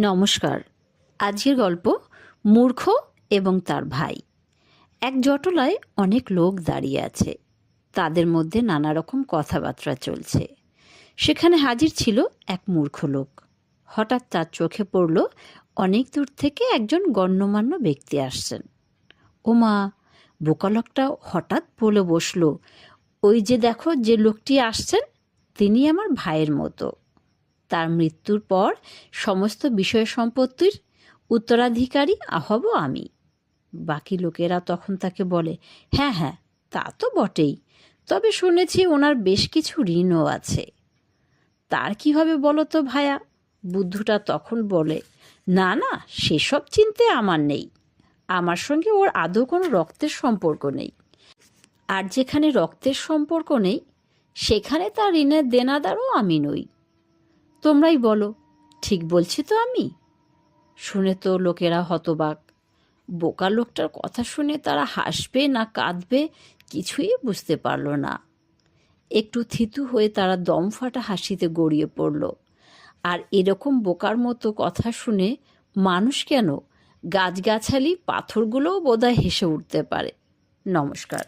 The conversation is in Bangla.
নমস্কার। আজকের গল্প মূর্খ এবং তার ভাই। এক জটলায় অনেক লোক দাঁড়িয়ে আছে। তাদের মধ্যে নানা রকম কথাবার্তা চলছে। সেখানে হাজির ছিল এক মূর্খ লোক। হঠাৎ তার চোখে পড়ল অনেক দূর থেকে একজন গণ্যমান্য ব্যক্তি আসছেন। ওমা! বোকা লোকটা হঠাৎ বলে বসল, ওই যে দেখো, যে লোকটি আসছেন তিনি আমার ভাইয়ের মতো। তার মৃত্যুর পর সমস্ত বিষয় সম্পত্তির উত্তরাধিকারী হব আমি। বাকি লোকেরা তখন তাকে বলে, হ্যাঁ হ্যাঁ, তা তো বটেই, তবে শুনেছি ওনার বেশ কিছু ঋণও আছে। তার কি হবে বলো তো ভায়া? বুদ্ধুটা তখন বলে, না না, সেসব চিনতে আমার নেই। আমার সঙ্গে ওর আদৌ কোনো রক্তের সম্পর্ক নেই। আর যেখানে রক্তের সম্পর্ক নেই সেখানে তার ঋণের দেনাদারও আমি নই। তোমরাই বলো, ঠিক বলছি তো আমি? শুনে তো লোকেরা হতবাক। বোকা লোকটার কথা শুনে তারা হাসবে না কাঁদবে কিছুই বুঝতে পারল না। একটু থিতু হয়ে তারা দম ফাটা হাসিতে গড়িয়ে পড়ল। আর এরকম বোকার মতো কথা শুনে মানুষ কেন, গাছগাছালি পাথরগুলোও বোধহয় হেসে উঠতে পারে। নমস্কার।